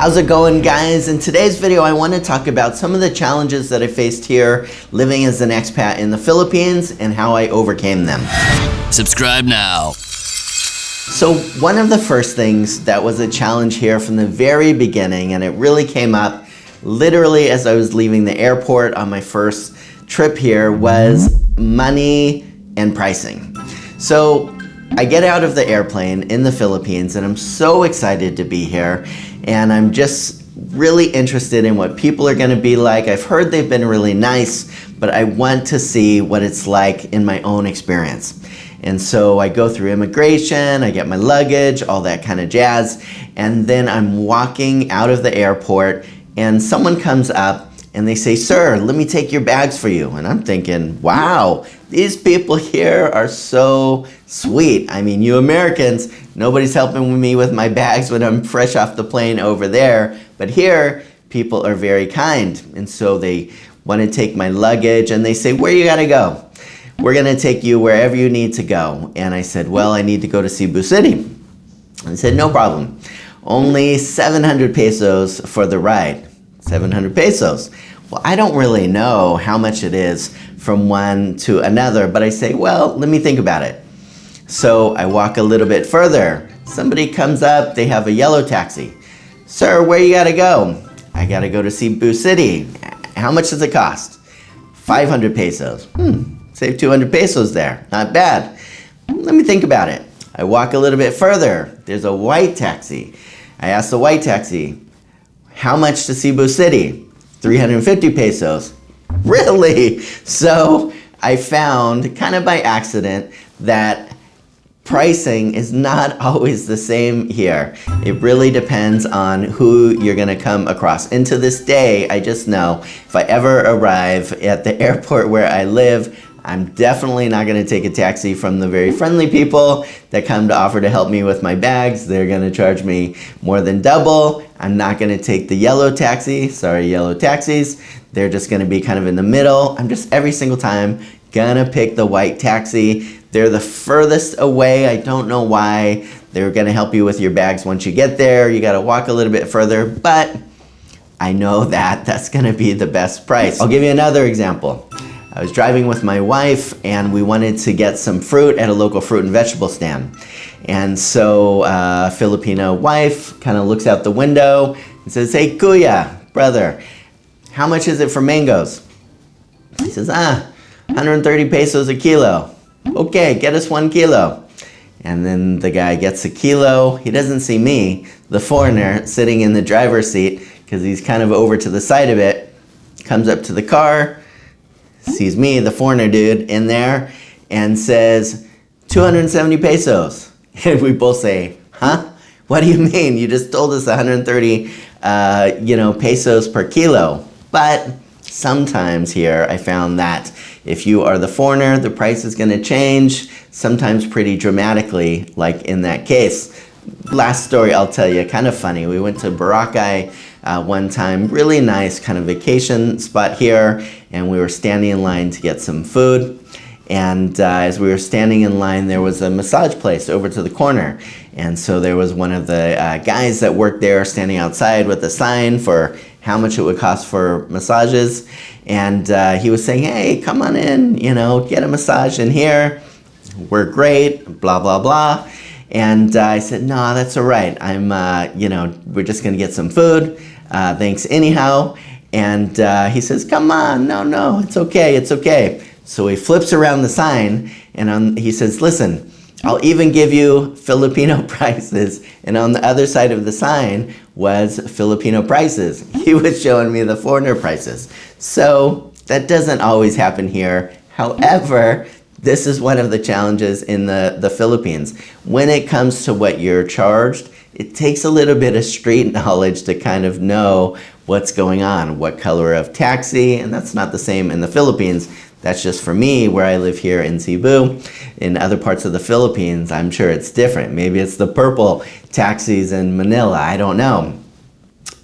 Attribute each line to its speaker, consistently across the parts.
Speaker 1: How's it going, guys? In today's video, I want to talk about some of the challenges that I faced here living as an expat in the Philippines and how I overcame them.
Speaker 2: Subscribe now.
Speaker 1: So one of the first things that was a challenge here from the very beginning, and it really came up literally as I was leaving the airport on my first trip here, was money and pricing. So I get out of the airplane in the Philippines and I'm so excited to be here, and I'm just really interested in what people are going to be like. I've heard they've been really nice, but I want to see what it's like in my own experience. And so I go through immigration, I get my luggage, all that kind of jazz, and then I'm walking out of the airport and someone comes up and they say, "Sir, let me take your bags for you." And I'm thinking, wow, these people here are so sweet. I mean, you Americans, nobody's helping me with my bags when I'm fresh off the plane over there. But here, people are very kind. And so they want to take my luggage and they say, "Where you gotta go? We're gonna take you wherever you need to go." And I said, "Well, I need to go to Cebu City." And they said, "No problem. Only 700 pesos for the ride." 700 pesos. Well, I don't really know how much it is from one to another, but I say, well, let me think about it. So I walk a little bit further. Somebody comes up, they have a yellow taxi. "Sir, where you gotta go?" "I gotta go to Cebu City." "How much does it cost?" 500 pesos. Save 200 pesos there. Not bad. Let me think about it. I walk a little bit further. There's a white taxi. I ask the white taxi, "How much to Cebu City?" 350 pesos. Really? So I found, kind of by accident, that pricing is not always the same here. It really depends on who you're gonna come across. And to this day, I just know if I ever arrive at the airport where I live, I'm definitely not gonna take a taxi from the very friendly people that come to offer to help me with my bags. They're gonna charge me more than double. I'm not gonna take the yellow taxi. Sorry, yellow taxis. They're just gonna be kind of in the middle. I'm just every single time gonna pick the white taxi. They're the furthest away. I don't know why. They're gonna help you with your bags once you get there. You gotta walk a little bit further, but I know that that's gonna be the best price. I'll give you another example. I was driving with my wife and we wanted to get some fruit at a local fruit and vegetable stand. And so a Filipino wife kind of looks out the window and says, "Hey, Kuya, brother, how much is it for mangoes?" He says, 130 pesos a kilo. "Okay, get us 1 kilo. And then the guy gets a kilo. He doesn't see me, the foreigner, sitting in the driver's seat because he's kind of over to the side of it, comes up to the car, sees me, the foreigner dude, in there, and says, 270 pesos. And we both say, "Huh? What do you mean? You just told us 130 pesos per kilo." But sometimes here I found that if you are the foreigner, the price is gonna change, sometimes pretty dramatically, like in that case. Last story I'll tell you, kind of funny. We went to Boracay one time, really nice kind of vacation spot here, and we were standing in line to get some food. And as we were standing in line, there was a massage place over to the corner. And so there was one of the guys that worked there standing outside with a sign for how much it would cost for massages. And he was saying, "Hey, come on in, get a massage in here. We're great, blah, blah, blah." And I said, "No, that's all right. We're just gonna get some food. Thanks anyhow." And he says, "Come on, no, it's okay, it's okay." So he flips around the sign and he says, "Listen, I'll even give you Filipino prices." And on the other side of the sign was Filipino prices. He was showing me the foreigner prices. So that doesn't always happen here. However, this is one of the challenges in the Philippines. When it comes to what you're charged, it takes a little bit of street knowledge to kind of know what's going on, what color of taxi, and that's not the same in the Philippines. That's just for me, where I live here in Cebu. In other parts of the Philippines, I'm sure it's different. Maybe it's the purple taxis in Manila, I don't know.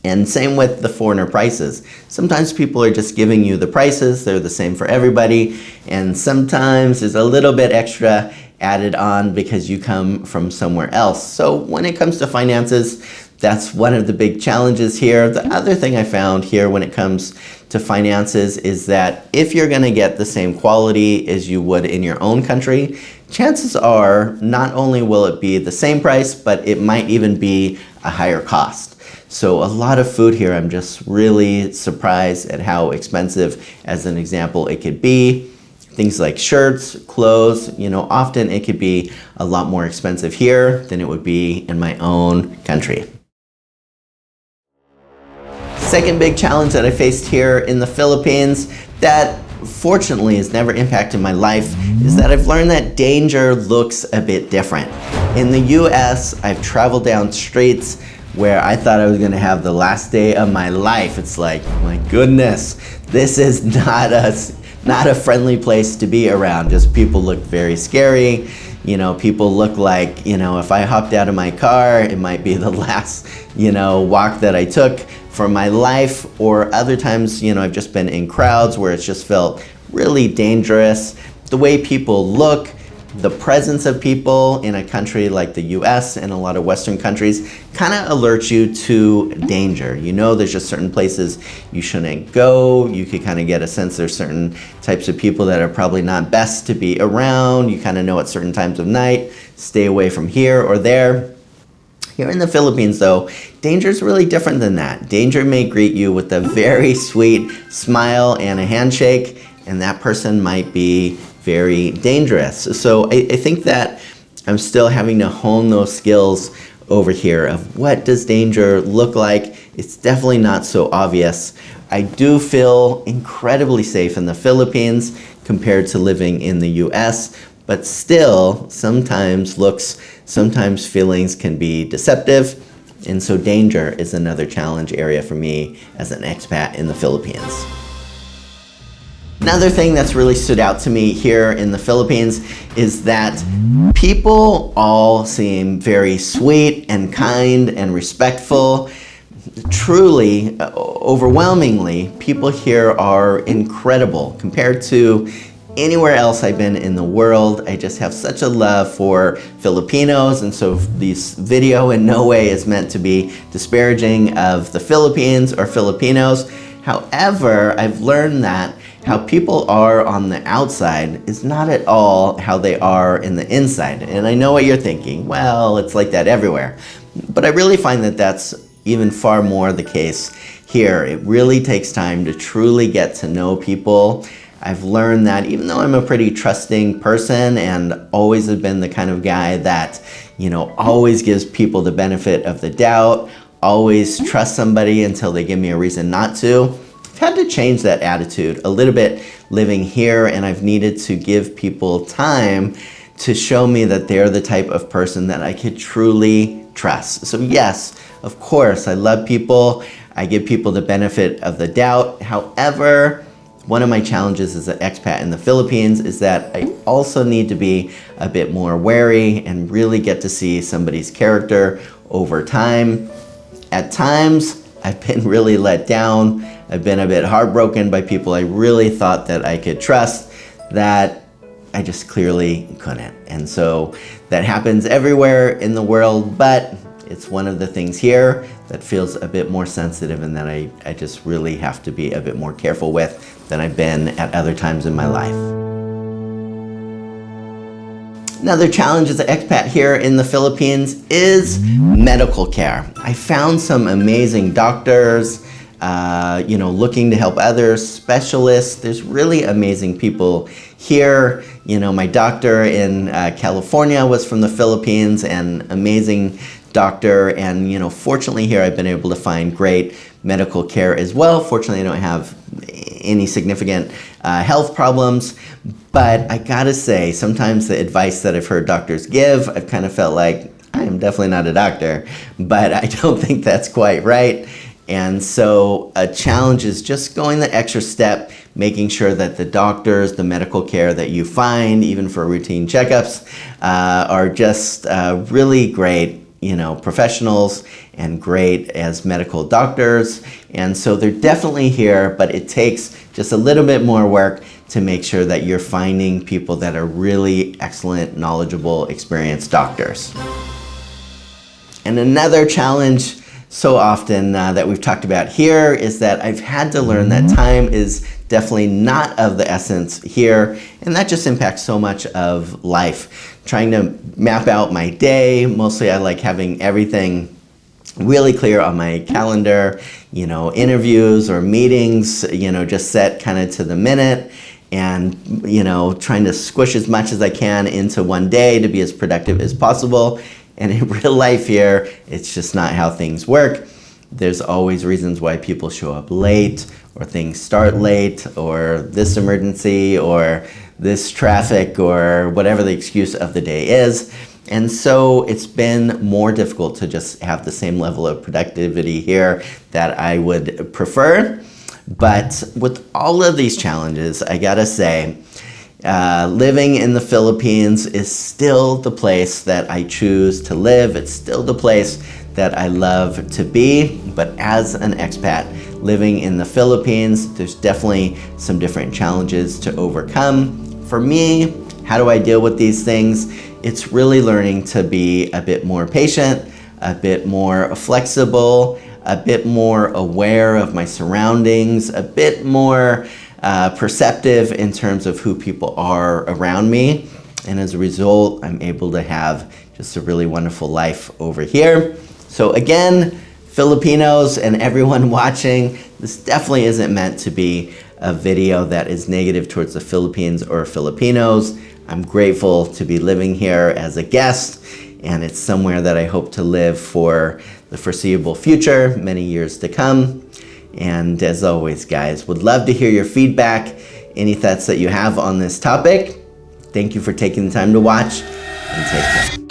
Speaker 1: And same with the foreigner prices. Sometimes people are just giving you the prices, they're the same for everybody, and sometimes there's a little bit extra added on because you come from somewhere else. So when it comes to finances, That's one of the big challenges here. The other thing I found here when it comes to finances is that if you're going to get the same quality as you would in your own country, chances are not only will it be the same price, but it might even be a higher cost. So a lot of food here, I'm just really surprised at how expensive, as an example, it could be. Things like shirts, clothes, often it could be a lot more expensive here than it would be in my own country. Second big challenge that I faced here in the Philippines that fortunately has never impacted my life is that I've learned that danger looks a bit different. In the US, I've traveled down streets where I thought I was going to have the last day of my life. It's like, my goodness, this is not a friendly place to be around. Just people look very scary. People look like, if I hopped out of my car, it might be the last, walk that I took for my life. Or other times, I've just been in crowds where it's just felt really dangerous. The way people look, the presence of people in a country like the US and a lot of Western countries kind of alerts you to danger. There's just certain places you shouldn't go. You could kind of get a sense there's certain types of people that are probably not best to be around. You kind of know at certain times of night, stay away from here or there. Here in the Philippines though, danger is really different than that. Danger may greet you with a very sweet smile and a handshake, and that person might be very dangerous. So I think that I'm still having to hone those skills over here of what does danger look like. It's definitely not so obvious. I do feel incredibly safe in the Philippines compared to living in the US, but still sometimes feelings can be deceptive. And so danger is another challenge area for me as an expat in the Philippines. Another thing that's really stood out to me here in the Philippines is that people all seem very sweet and kind and respectful. Truly, overwhelmingly, people here are incredible compared to anywhere else I've been in the world. I just have such a love for Filipinos, and so this video in no way is meant to be disparaging of the Philippines or Filipinos. However, I've learned that how people are on the outside is not at all how they are in the inside. And I know what you're thinking, well, it's like that everywhere. But I really find that that's even far more the case here. It really takes time to truly get to know people. I've learned that even though I'm a pretty trusting person and always have been the kind of guy that, always gives people the benefit of the doubt, always trust somebody until they give me a reason not to, I've had to change that attitude a little bit living here, and I've needed to give people time to show me that they're the type of person that I could truly trust. So yes, of course, I love people. I give people the benefit of the doubt. However, one of my challenges as an expat in the Philippines is that I also need to be a bit more wary and really get to see somebody's character over time. At times, I've been really let down. I've been a bit heartbroken by people I really thought that I could trust that I just clearly couldn't. And so that happens everywhere in the world, but it's one of the things here that feels a bit more sensitive and that I just really have to be a bit more careful with than I've been at other times in my life. Another challenge as an expat here in the Philippines is medical care. I found some amazing doctors, looking to help others, specialists. There's really amazing people here. My doctor in California was from the Philippines, and amazing doctor. And, fortunately here I've been able to find great medical care as well. Fortunately, I don't have any significant health problems. But I gotta say, sometimes the advice that I've heard doctors give, I've kind of felt like, I am definitely not a doctor, but I don't think that's quite right. And so a challenge is just going the extra step, making sure that the doctors, the medical care that you find, even for routine checkups, are just really great, professionals and great as medical doctors. And so they're definitely here, but it takes just a little bit more work to make sure that you're finding people that are really excellent, knowledgeable, experienced doctors. And another challenge so often that we've talked about here is that I've had to learn that time is definitely not of the essence here, and that just impacts so much of life. Trying to map out my day, mostly I like having everything really clear on my calendar, interviews or meetings, just set kind of to the minute, and trying to squish as much as I can into one day to be as productive as possible. And in real life here, it's just not how things work. There's always reasons why people show up late, or things start late, or this emergency, or this traffic, or whatever the excuse of the day is. And so it's been more difficult to just have the same level of productivity here that I would prefer. But with all of these challenges, I gotta say, living in the Philippines is still the place that I choose to live. It's still the place that I love to be. But as an expat living in the Philippines, there's definitely some different challenges to overcome. For me, how do I deal with these things? It's really learning to be a bit more patient, a bit more flexible, a bit more aware of my surroundings, a bit more perceptive in terms of who people are around me. And as a result, I'm able to have just a really wonderful life over here. So again, Filipinos and everyone watching, this definitely isn't meant to be a video that is negative towards the Philippines or Filipinos. I'm grateful to be living here as a guest, and it's somewhere that I hope to live for the foreseeable future, many years to come. And as always, guys, would love to hear your feedback, any thoughts that you have on this topic. Thank you for taking the time to watch, and take care.